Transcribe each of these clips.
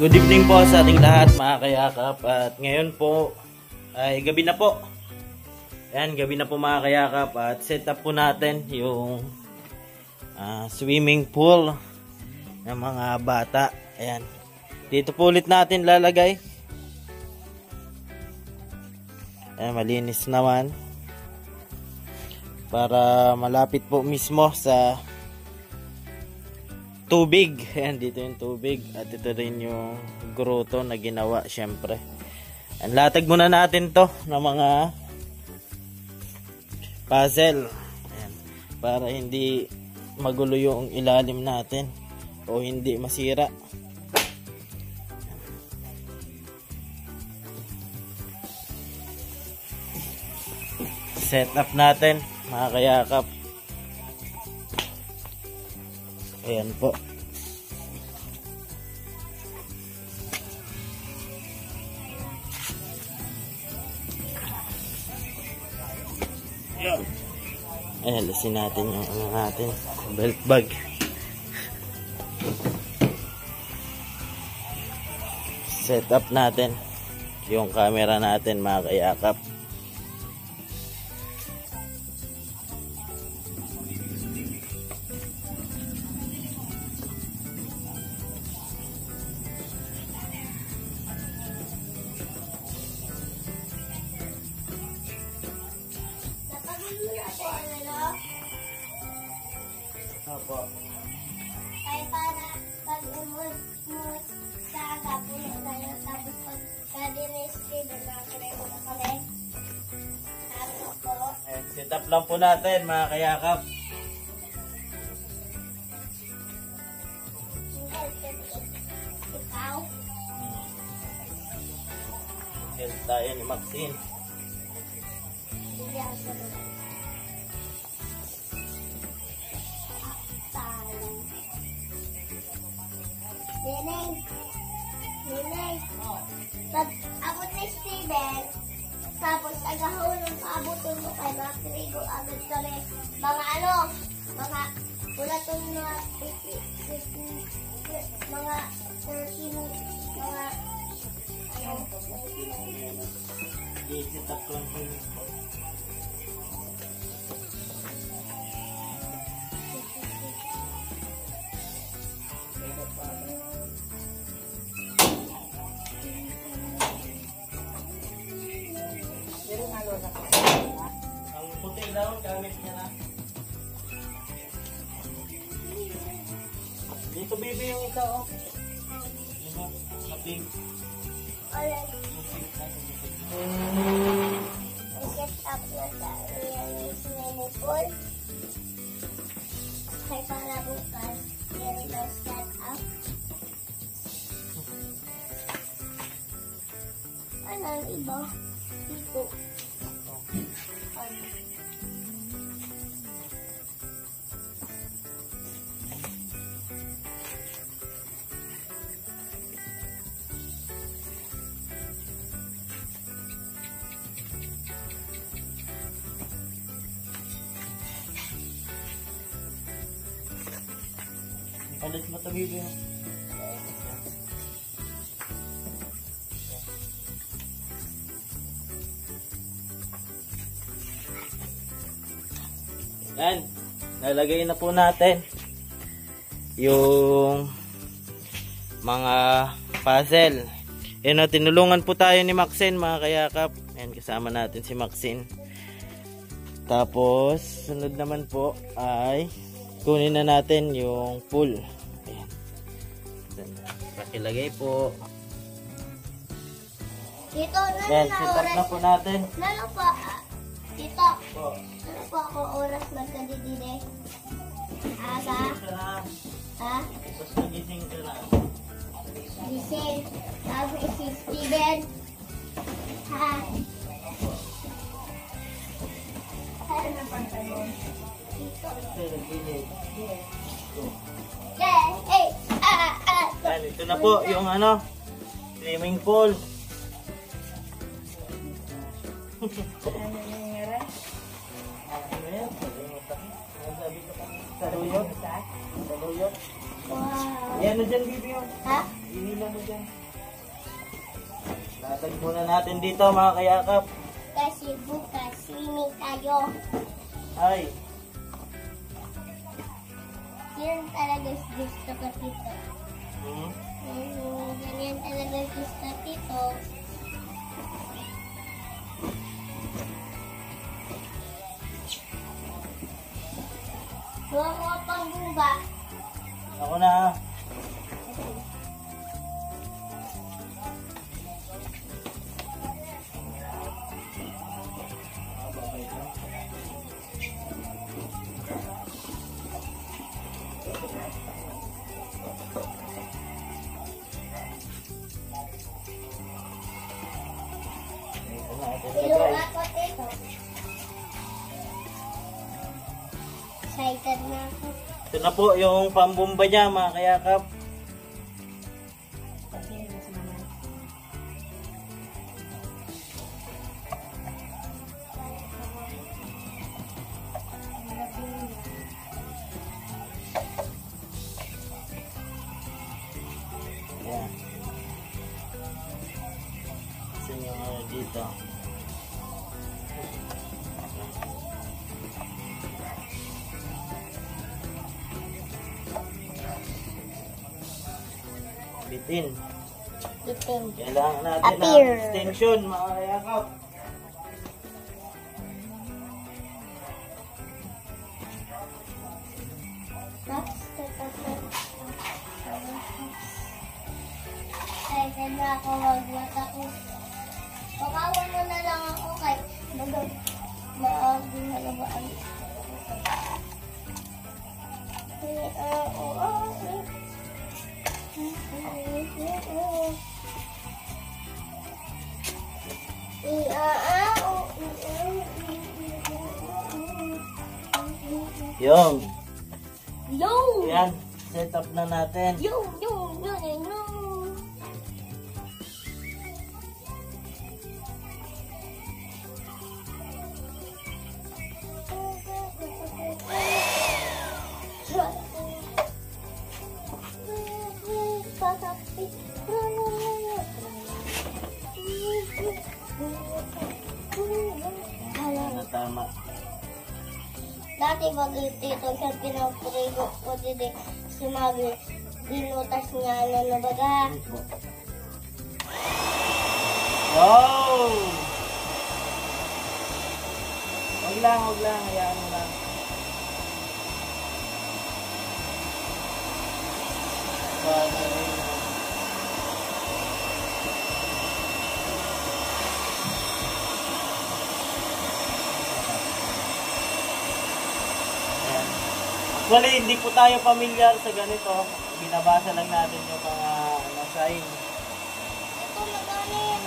Good evening po sa ating lahat mga kayakap. At ngayon po ay gabi na po. Ayan, gabi na po mga kayakap. At set up po natin yung swimming pool ng mga bata. Ayan. Dito po ulit natin lalagay. Ayan, malinis naman. Para malapit po mismo sa tubig. Ayan, dito yung tubig. At ito rin yung grotto na ginawa, syempre. Ayan, latag muna natin to ng mga puzzle. Ayan, para hindi magulo yung ilalim natin o hindi masira. Set up natin mga kayakap. Ayan po. Ayan, alisin natin yung ano natin, belt bag. Set up natin yung camera natin mga kayakap. Opo. Ay para pag umod sa aga puno tayo, tapos pag ka-dinesti nagkakareho na kami. Tapos po. Ayan, set up lang po natin mga kayakap. Ikaw? Help tayo ni Maxine. Hindi ako sa Neneng, pag abot ni Steven, tapos agahulong paabotin mo kay mga krigo agad kami, mga ulatong mga mga 30, mga I-set up lang po. Ang puti daw, gamit niya na. Dito baby yung isa oh. Yung kaping. alright. I-set up na sa yung swimming pool. Kaya para bukas, very nice set up. Ano ang iba? Dito. Palit mo ito baby. Yan, nalagay na po natin yung mga puzzle. Yan o, tinulungan po tayo ni Maxine mga kayakap. Yan, kasama natin si Maxine. Tapos, sunod naman po ay kunin na natin yung pool. Ayan. Pakilagay po. Dito na Yan, set up na po natin. Lalo po, dito. Po. Ano po ako oras magkadidide? Asa? Ha? Tapos nagising ka na. Gising. Tapos si Steven. Ha? Ano na pantalon? Dito. Hey! Yan, ito na po yung ano, swimming pool. Ano nangyari? Ano yan? Saluyot. Saluyot. Wow. Yan na dyan, baby. Ha? Inilan mo dyan. Latag muna natin dito mga kayakap. Kasi bukas, swimming tayo. Ay, Yan talaga gusto ko dito. hmm? Ganyan talaga gusto dito. Huwag mo pang bumba. Ako na. Ito natin sa Tulong guys. ako dito. Excited na ako. Ito na po yung pambumba niya mga kayakap. Ayan. Kasi yung dito. Bitin. Itim. Kailangan natin Appear. ng extension mga kayakap. Excited na ako, wag ako. Pakawan mo na lang ako kay maaging halabaan. Yung. Yung! Yan. Set up na natin. Yung! Ano tama. Dati pag dito siya pinaprigo ko dito, sumabi, binutas niya na baga. Oh! Huwag lang. Hayaan mo lang. Ayan. Actually, hindi po tayo pamilyar sa ganito. Binabasa lang natin yung mga sign. Ito magaling.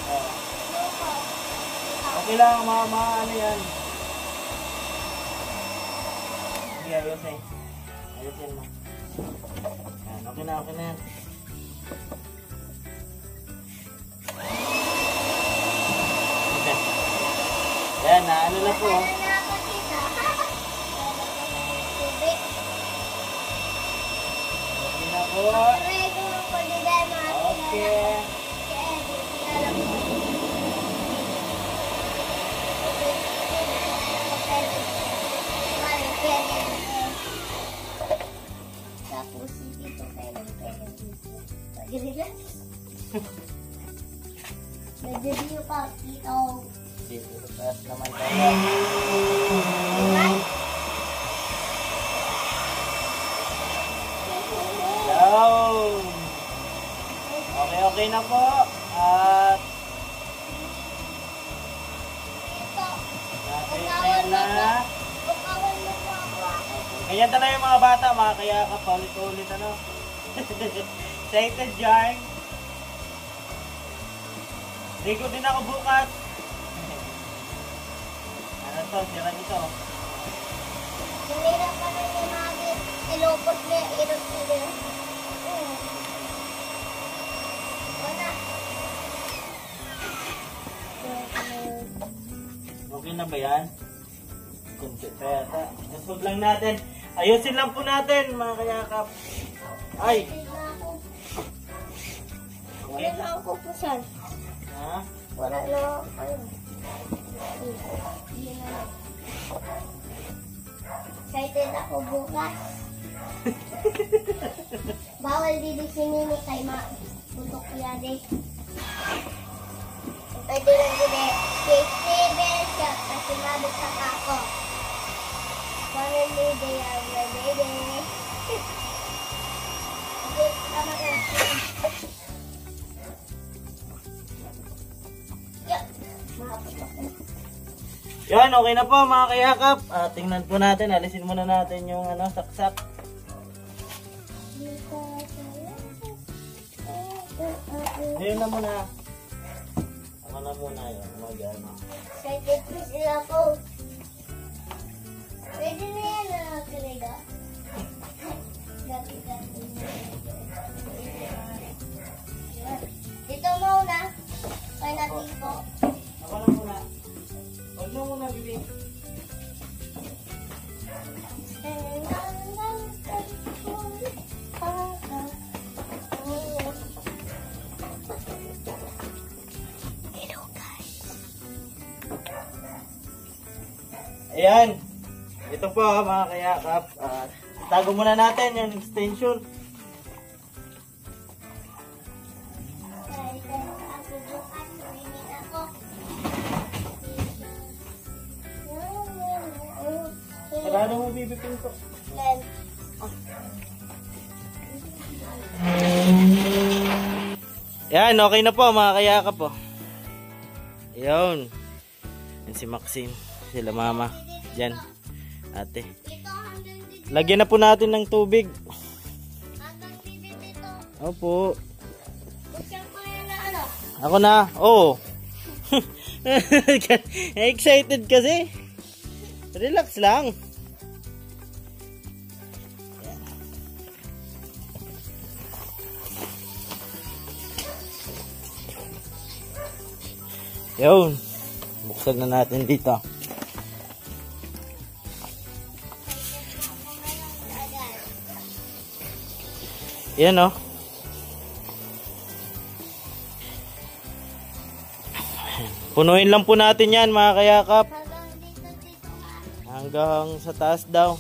Oh. Lupa. Okay lang, ano yan. Sige, ayusin. Ayusin mo. Yan, okay na yan. Okay. Yan, ano na po. Ano na ako dito? Tubig. Okay na po. Prego ko dito mga Okay. Kaya di kilala ko. Tapos dito pwede dito. Pag-relax. Nag-review ka, Tito. Dito sa taas naman tayo. Down. Okay na po. At Ito. natin na. Bukawan mo po ako. Ganyan talaga yung mga bata, mga kaya ka paulit-ulit ano. Excited yarn. Ligo din ako bukas. Ano to? Sira nito. Hinira pa rin yung mga ilopot niya, irot niya. Wala. Okay na ba yan? Kunti pa yata. Nasog lang natin. Ayusin lang po natin mga kayakap. Ay! Tignan ako. Wala na ako pupusan. Ha? Wala na ako. Ayun. Yun na. Excited ako bukas. Bawal dito si Nini kay putok yade. Pwede lang din cake table siya kasi mabit sa kako. Family day ang baby. Okay, tama na. Yeah. Yan, okay na po mga kayakap. Tingnan po natin, alisin muna natin yung saksak. Ayun na muna. Ako na muna yun. Mag-ano. Excited po sila po. Pwede na yan na talaga. Gabi-gabi na. Dito muna. Kaya natin po. Ako na muna. Huwag na muna, bibi. Ayan. Ito po mga kayakap. Itago muna natin yung extension. Sarado mo bibi pinto. Yan, okay na po mga kayakap po. Ayun. Yan si Maxine. Sila mama. Diyan. Ate. Lagyan na po natin ng tubig. Opo. Ako na. Oo. Excited kasi. Relax lang. Yun. Buksan na natin dito. Yan o. Punuin lang po natin yan mga kayakap. Hanggang sa taas daw.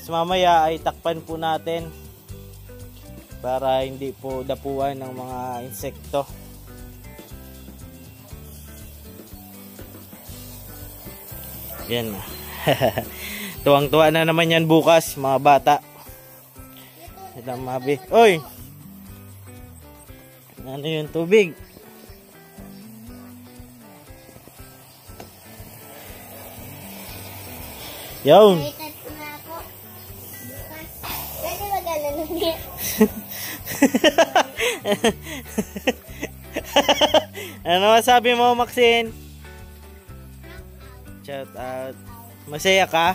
So mamaya ay takpan po natin. Para hindi po dapuan ng mga insekto. Yan. Tuwang-tuwa na naman yan bukas mga bata. Ito mabi. Oy! Ano yung tubig? Yun. Pwede mag-alala niya. Ano masabi mo, Maxine? Shout out. Masaya ka?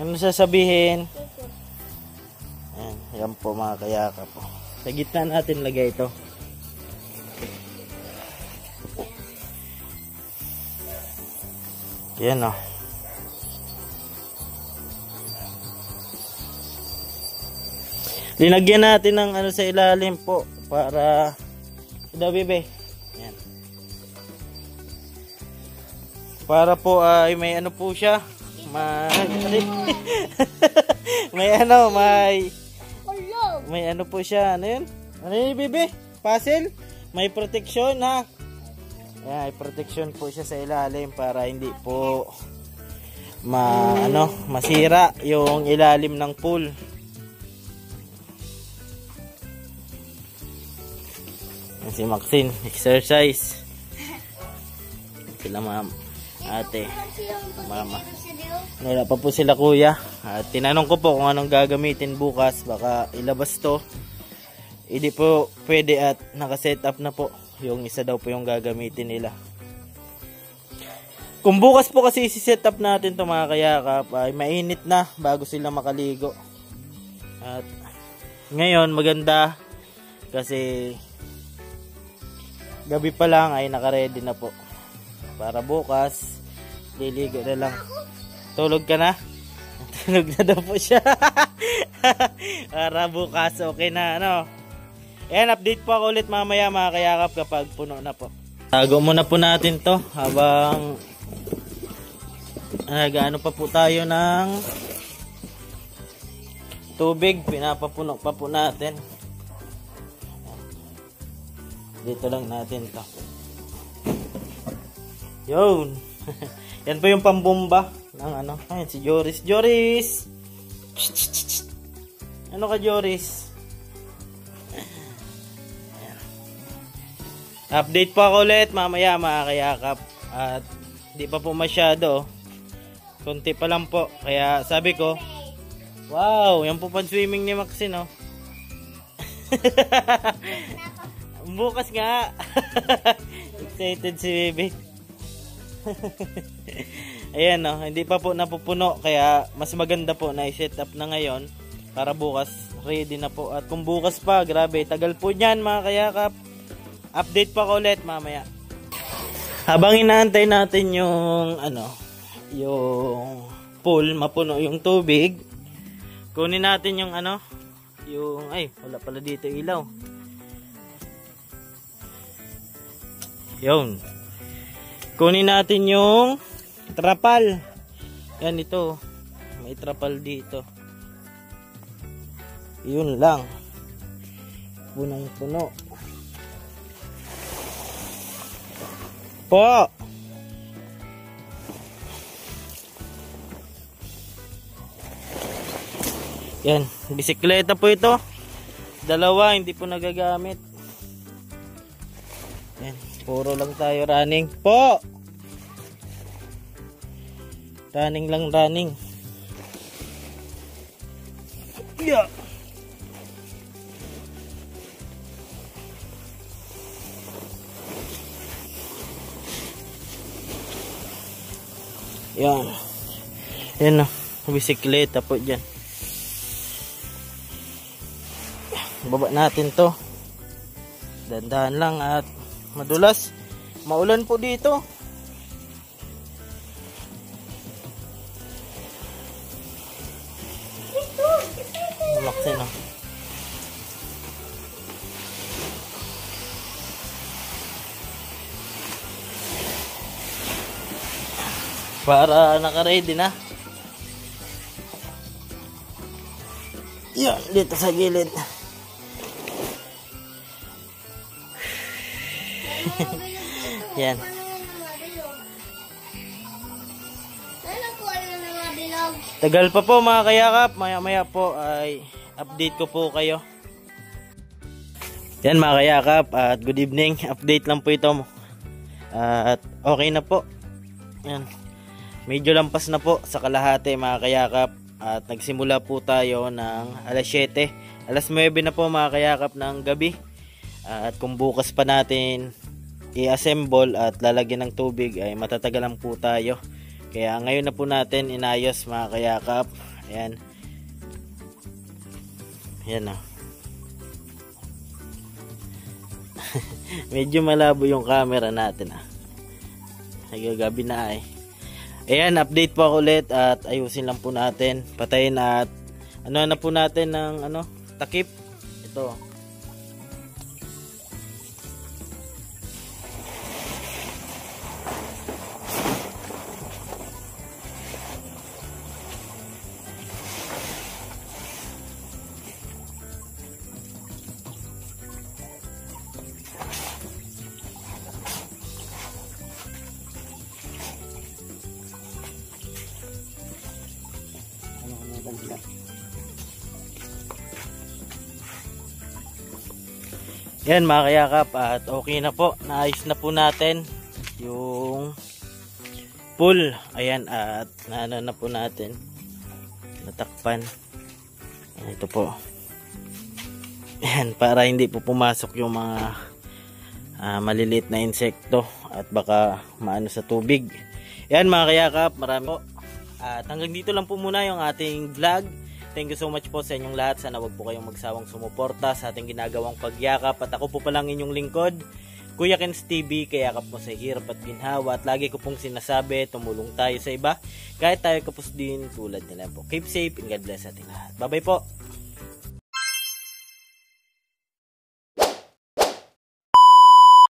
Ano sasabihin? Ayan, yan po mga kayakap po. Sa gitna natin lagay ito. Yan o. Linagyan natin ng ano sa ilalim po para daw bebe. Yan. Para po ay may ano po siya. May ano po siya. Ano yun? Ano yun bebe? Puzzle? May protection ha. Yan, may protection po siya sa ilalim para hindi po masira yung ilalim ng pool. Yan si Maxine, exercise. Sila ma'am, ate, mama. Wala pa po sila kuya. At tinanong ko po kung anong gagamitin bukas. Baka ilabas to. Hindi po pwede at nakaset up na po. Yung isa daw po yung gagamitin nila. Kung bukas po kasi isi-set up natin to mga kayakap, ay mainit na bago sila makaligo. At ngayon maganda kasi gabi pa lang ay naka-ready na po. Para bukas liligo na lang. Tulog ka na? Tulog na daw po siya. Para bukas okay na ano. Ayan, update po ako ulit mamaya mga kayakap kapag puno na po. Tago muna po natin to habang nag-ano pa po tayo ng tubig. Pinapapuno pa po natin. Dito lang natin to. Yun. Yan po yung pambomba ng ano. Ayun si Joris. Joris! Ano ka, Joris? Ayan. Update po ako ulit mamaya mga kayakap. At di pa po masyado. Kunti pa lang po. Kaya sabi ko, wow, yan po pan-swimming ni Maxine, oh. Bukas nga. Excited si baby. Ayan, no, hindi pa po napupuno kaya mas maganda po na i-set up na ngayon para bukas ready na po. At kung bukas pa, grabe, tagal po niyan mga kayakap. Update pa ko ulit mamaya. Habang inaantay natin yung ano, yung pool, mapuno yung tubig, kunin natin yung ano, yung ay, wala pala dito ilaw. Yun. Kunin natin yung trapal. Yan ito. May trapal dito. Yun lang. Punong-puno. Po! Yan. Bisikleta po ito. Dalawa, hindi po nagagamit. Yan. Puro lang tayo running. Po! Running lang, running. Yeah. Yan. Yan o. Bisikleta po dyan. Baba natin to. Dandahan lang at madulas. Maulan po dito. Lumaksin na. Para naka-ready na. Yan, dito sa gilid. Yan. Tagal pa po mga kayakap. Maya-maya po ay update ko po kayo. Yan mga kayakap. At good evening. Update lang po ito. At okay na po. Yan. Medyo lampas na po sa kalahati mga kayakap. At nagsimula po tayo ng alas 7. Alas 9 na po mga kayakap ng gabi. At kung bukas pa natin i-assemble at lalagyan ng tubig ay matatagalan po tayo. Kaya ngayon na po natin inayos mga kayakap. Ayan. Ayan na. Medyo malabo yung camera natin. Nagagabi na eh. Ayan, update po ako ulit at ayusin lang po natin. Patayin at ano na po natin ng ano, takip. Ito. Yan mga kayakap at okay na po. Naayos na po natin yung pool. Ayan at naano na po natin. Natakpan. Ito po. Ayan para hindi po pumasok yung mga maliliit na insekto at baka maano sa tubig. Yan mga kayakap, marami po. At hanggang dito lang po muna yung ating vlog. Thank you so much po sa inyong lahat. Sana wag po kayong magsawang sumuporta sa ating ginagawang pagyakap. At ako po palang inyong lingkod, Kuya Ken's TV, kaya ka po sa hirap at ginhawa. At lagi ko pong sinasabi, tumulong tayo sa iba. Kahit tayo kapos din tulad nila po. Keep safe and God bless ating lahat. Bye-bye po.